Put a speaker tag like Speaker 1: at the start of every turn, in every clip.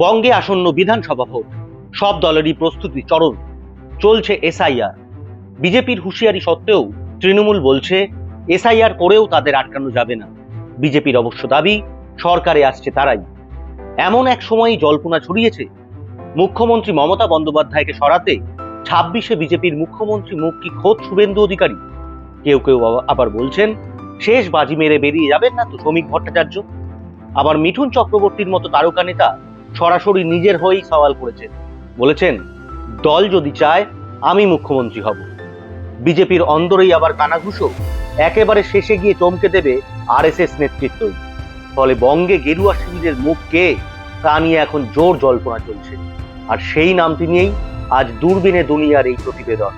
Speaker 1: বঙ্গে আসন্ন বিধানসভা ভোট, সব দলেরই প্রস্তুতি চরম। চলছে এসআইআর। বিজেপির হুঁশিয়ারি সত্ত্বেও তৃণমূল বলছে এসআইআর করেও তাদের আটকানো যাবে না। বিজেপির অবশ্য দাবি সরকারে আসছে তারাই। এমন এক সময়ই জল্পনা ছড়িয়েছে মুখ্যমন্ত্রী মমতা বন্দ্যোপাধ্যায়কে সরাতে 26-এ বিজেপির মুখ্যমন্ত্রী মুখ কি খোদ শুভেন্দু অধিকারী। কেউ কেউ আবার বলছেন শেষ বাজি মেরে বেরিয়ে যাবেন না তো শ্রমিক ভট্টাচার্য। আবার মিঠুন চক্রবর্তীর মতো তারকা নেতা সরাসরি নিজের হয়েই সওয়াল করেছেন, বলেছেন দল যদি চায় আমি মুখ্যমন্ত্রী হব। বিজেপির অন্দরেই আবার কানাঘুষো একেবারে শেষে গিয়ে চমকে দেবে আরএসএস নেতৃত্বই। ফলে বঙ্গে গেরুয়া শিবিরের মুখ কে তা নিয়ে এখন জোর জল্পনা চলছে। আর সেই নামটি নিয়েই আজ দূরবীনে দুনিয়ার এই প্রতিবেদন।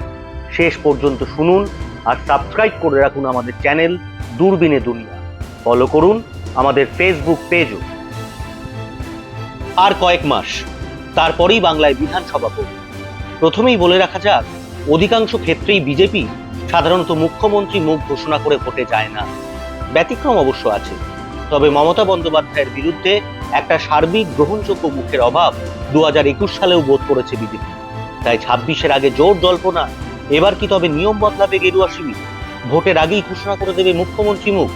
Speaker 1: শেষ পর্যন্ত শুনুন আর সাবস্ক্রাইব করে রাখুন আমাদের চ্যানেল দূরবীনে দুনিয়া। ফলো করুন আমাদের ফেসবুক পেজও। আর কয়েক মাস, তারপরেই বাংলায় বিধানসভা ভোট। প্রথমেই বলে রাখা যাক, অধিকাংশ ক্ষেত্রেই বিজেপি সাধারণত মুখ্যমন্ত্রী মুখ ঘোষণা করে ভোটে যায় না। ব্যতিক্রম অবশ্য আছে, তবে মমতা বন্দ্যোপাধ্যায়ের বিরুদ্ধে একটা সার্বিক গ্রহণযোগ্য মুখের অভাব 2021 সালেও বোধ করেছে বিজেপি। তাই 26-এর আগে জোর জল্পনা, এবার কি তবে নিয়ম বদলাবে গেরুয়া শিবির? ভোটের আগেই ঘোষণা করে দেবে মুখ্যমন্ত্রী মুখ।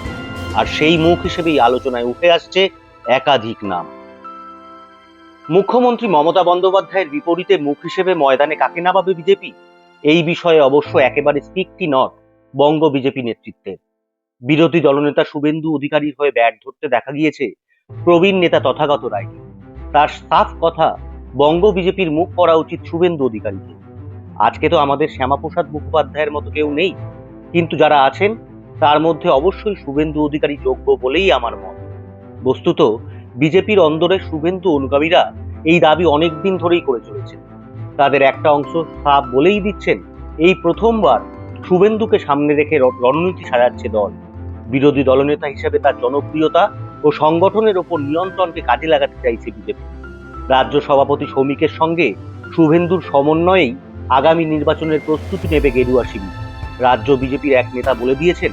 Speaker 1: আর সেই মুখ হিসেবেই আলোচনায় উঠে আসছে একাধিক নাম। মুখ্যমন্ত্রী মমতা বন্দ্যোপাধ্যায়ের বিপরীতে মুখ হিসেবে ময়দানে কাকে নামাবে বিজেপি? এই বিষয়ে অবশ্য একেবারে স্টিকটি নট বঙ্গ বিজেপি নেতৃত্বের। বিরোধী দলনেতা শুভেন্দু অধিকারীর হয়ে ব্যাট ধরতে দেখা গিয়েছে প্রবীণ নেতা তথাগত রায়কে। তার সাফ কথা, বঙ্গ বিজেপির মুখ করা উচিত শুভেন্দু অধিকারীকে। আজকে তো আমাদের শ্যামাপ্রসাদ মুখোপাধ্যায়ের মতো কেউ নেই, কিন্তু যারা আছেন তার মধ্যে অবশ্যই শুভেন্দু অধিকারী যোগ্য বলেই আমার মত। বস্তুত বিজেপির অন্দরে শুভেন্দু অনুগামীরা এই দাবি অনেকদিন ধরেই করে চলেছেন। তাদের একটা অংশ সাফ বলেই দিচ্ছেন এই প্রথমবার শুভেন্দুকে সামনে রেখে রণনীতি সাজাচ্ছে দল। বিরোধী দলনেতা হিসেবে তার জনপ্রিয়তা ও সংগঠনের ওপর নিয়ন্ত্রণকে কাজে লাগাতে চাইছে বিজেপি। রাজ্য সভাপতি শ্রমিকের সঙ্গে শুভেন্দুর সমন্বয়েই আগামী নির্বাচনের প্রস্তুতি নেবে গেরুয়া শিবির। রাজ্য বিজেপির এক নেতা বলে দিয়েছেন,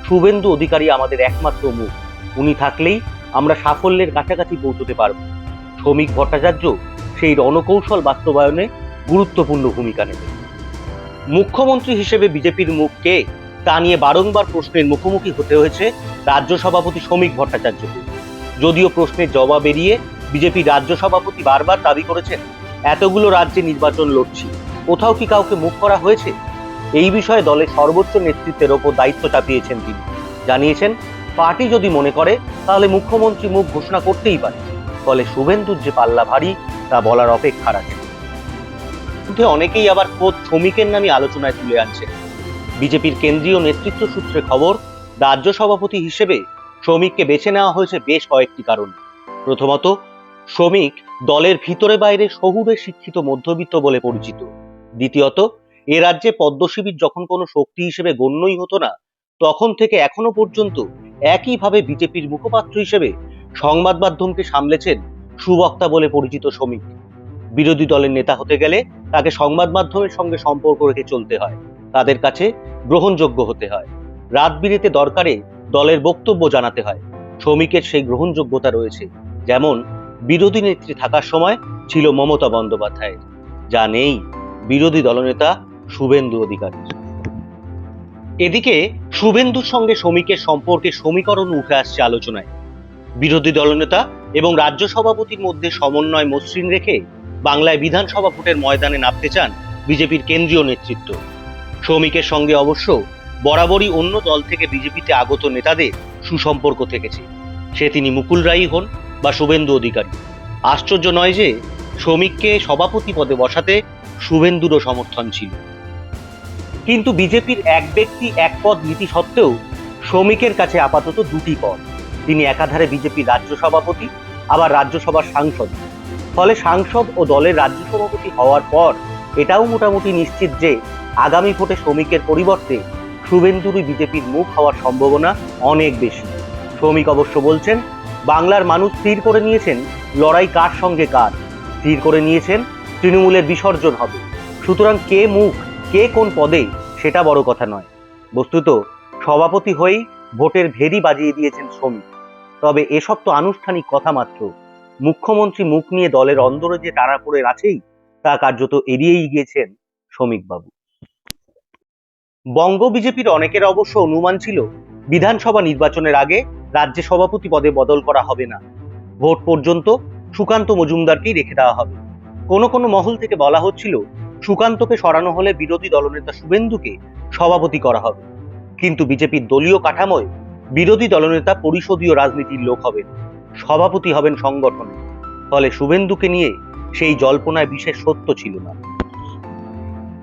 Speaker 1: শুভেন্দু অধিকারী আমাদের একমাত্র মুখ, উনি থাকলেই আমরা সাফল্যের কাছাকাছি পৌঁছতে পারব। শ্রমিক ভট্টাচার্য সেই রণকৌশল বাস্তবায়নে গুরুত্বপূর্ণ ভূমিকা নেবে। মুখ্যমন্ত্রী হিসেবে বিজেপির মুখ কে তা নিয়ে বারংবার প্রশ্নের মুখোমুখি হতে হয়েছে রাজ্য সভাপতি শ্রমিক ভট্টাচার্যকে। যদিও প্রশ্নের জবাব এড়িয়ে বিজেপি রাজ্য সভাপতি বারবার দাবি করেছেন, এতগুলো রাজ্যে নির্বাচন লড়ছি, কোথাও কি কাউকে মুখ করা হয়েছে? এই বিষয়ে দলের সর্বোচ্চ নেতৃত্বের ওপর দায়িত্ব চাপিয়েছেন তিনি। জানিয়েছেন, পার্টি যদি মনে করে তাহলে মুখ্যমন্ত্রী মুখ ঘোষণা করতেই পারে। ফলে শুভেন্দুর যে পাল্লা ভারী তা বলার অপেক্ষা রাখে। কিন্তু অনেকেই আবার খোদ শ্রমিকের নামই আলোচনায় তুলে আনছেন। বিজেপির কেন্দ্রীয় নেতৃত্ব সূত্রে খবর, রাজ্য সভাপতি হিসেবে শ্রমিককে বেছে নেওয়া হয়েছে বেশ কয়েকটি কারণ। প্রথমত, শ্রমিক দলের ভিতরে বাইরে শহুরে শিক্ষিত মধ্যবিত্ত বলে পরিচিত। দ্বিতীয়ত, এ রাজ্যে পদ্মশিবির যখন কোনো শক্তি হিসেবে গণ্যই হতো না, তখন থেকে এখনো পর্যন্ত একইভাবে বিজেপির মুখপাত্র হিসেবে সংবাদ মাধ্যমকে সামলেছেন সুবক্তা বলে পরিচিত শ্রমিক। বিরোধী দলের নেতা হতে গেলে তাকে সংবাদ মাধ্যমের সঙ্গে সম্পর্ক রেখে চলতে হয়, তাদের কাছে গ্রহণযোগ্য হতে হয়, রাত বিরেতে দরকারে দলের বক্তব্য জানাতে হয়। শ্রমিকের সেই গ্রহণযোগ্যতা রয়েছে, যেমন বিরোধী নেত্রী থাকার সময় ছিল মমতা বন্দ্যোপাধ্যায়ের, যা নেই বিরোধী দলনেতা শুভেন্দু অধিকারী। এদিকে শুভেন্দুর সঙ্গে শ্রমিকের সম্পর্কে সমীকরণ উঠে আসছে আলোচনায়। বিরোধী দলনেতা এবং রাজ্য সভাপতির মধ্যে সমন্বয় মসৃণ রেখে বাংলায় বিধানসভা ভোটের ময়দানে নামতে চান বিজেপির কেন্দ্রীয় নেতৃত্ব। শ্রমিকের সঙ্গে অবশ্য বরাবরই অন্য দল থেকে বিজেপিতে আগত নেতাদের সুসম্পর্ক থেকেছে, সে তিনি মুকুল রায়ই হন বা শুভেন্দু অধিকারী। আশ্চর্য নয় যে শ্রমিককে সভাপতি পদে বসাতে শুভেন্দুরও সমর্থন ছিল। কিন্তু বিজেপির এক ব্যক্তি এক পদ নীতি সত্ত্বেও শ্রমিকের কাছে আপাতত দুটি পদ। তিনি একাধারে বিজেপির রাজ্য সভাপতি, আবার রাজ্যসভার সাংসদ। ফলে সাংসদ ও দলের রাজ্য সভাপতি হওয়ার পর এটাও মোটামুটি নিশ্চিত যে আগামী ভোটে শ্রমিকের পরিবর্তে শুভেন্দুরই বিজেপির মুখ হওয়ার সম্ভাবনা অনেক বেশি। শ্রমিক অবশ্য বলছেন, বাংলার মানুষ স্থির করে নিয়েছেন লড়াই কার সঙ্গে কার, স্থির করে নিয়েছেন তৃণমূলের বিসর্জন হবে। সুতরাং কে মুখ, কে কোন পদে সেটা বড় কথা নয়। বস্তুত সভাপতি হয়েই ভোটের ভেরি বাজিয়ে দিয়েছেন শ্রমিক। তবে এসব তো আনুষ্ঠানিক কথা মাত্র। মুখ্যমন্ত্রী মুখ নিয়ে দলের অন্দরে যে টানাপোড়ে আছেই তা কার্যত এড়িয়েই গিয়েছেন শ্রমিকবাবু। বঙ্গ বিজেপির অনেকের অবশ্য অনুমান ছিল বিধানসভা নির্বাচনের আগে রাজ্য সভাপতি পদে বদল করা হবে না, ভোট পর্যন্ত সুকান্ত মজুমদারকেই রেখে দেওয়া হবে। কোনো কোনো মহল থেকে বলা হচ্ছিল সুকান্তকে সরানো হলে বিরোধী দলনেতা শুভেন্দুকে সভাপতি করা হবে। কিন্তু বিজেপির দলীয় কাঠামোয় বিরোধী দলনেতা পরিষদীয় রাজনীতির লোক হবেন, সভাপতি হবেন সংগঠনে। ফলে শুভেন্দুকে নিয়ে সেই জল্পনায় বিশেষ সত্য ছিল না।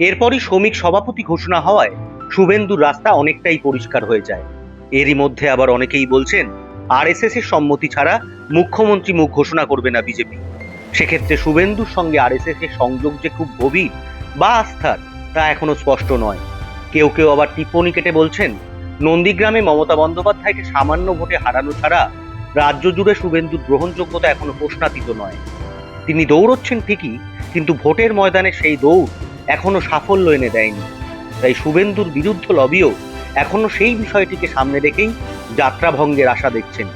Speaker 1: এরপরই শ্রমিক সভাপতি ঘোষণা হওয়ায় শুভেন্দুর রাস্তা অনেকটাই পরিষ্কার হয়ে যায়। এরই মধ্যে আবার অনেকেই বলছেন আরএসএস এর সম্মতি ছাড়া মুখ্যমন্ত্রী মুখ ঘোষণা করবে না বিজেপি। সেক্ষেত্রে শুভেন্দুর সঙ্গে আরএসএস এর সংযোগ যে খুব গভীর বা আস্থার তা এখনো স্পষ্ট নয়। কেউ কেউ আবার টিপ্পনী কেটে বলছেন নন্দীগ্রামে মমতা বন্দ্যোপাধ্যায়কে সামান্য ভোটে হারানো ছাড়া রাজ্য জুড়ে শুভেন্দুর গ্রহণযোগ্যতা এখনো প্রশ্নাতীত নয়। তিনি দৌড়চ্ছেন ঠিকই, কিন্তু ভোটের ময়দানে সেই দৌড় এখনো সাফল্য এনে দেয়নি। তাই শুভেন্দুর বিরুদ্ধ লবিও এখনো সেই বিষয়টিকে সামনে রেখেই যাত্রা ভঙ্গের আশা দেখছেন।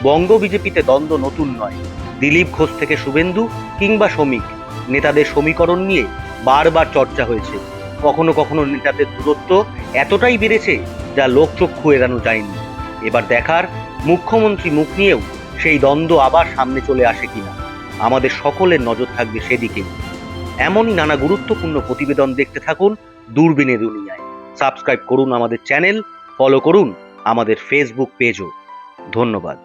Speaker 1: বঙ্গ বিজেপিতে দ্বন্দ্ব নতুন নয়। দিলীপ ঘোষ থেকে শুভেন্দু কিংবা শ্রমিক, নেতাদের সমীকরণ নিয়ে বারবার চর্চা হয়েছে। কখনো কখনো নেতাদের দূরত্ব এতটাই বেড়েছে যা লোকচক্ষু এড়ানো যায়নি। এবার দেখার মুখ্যমন্ত্রী মুখ নিয়েও সেই দ্বন্দ্ব আবার সামনে চলে আসে কিনা। আমাদের সকলের নজর থাকবে সেদিকেই। এমনই নানা গুরুত্বপূর্ণ প্রতিবেদন দেখতে থাকুন দূরবীনের দুনিয়ায়। সাবস্ক্রাইব করুন আমাদের চ্যানেল, ফলো করুন আমাদের ফেসবুক পেজও। ধন্যবাদ।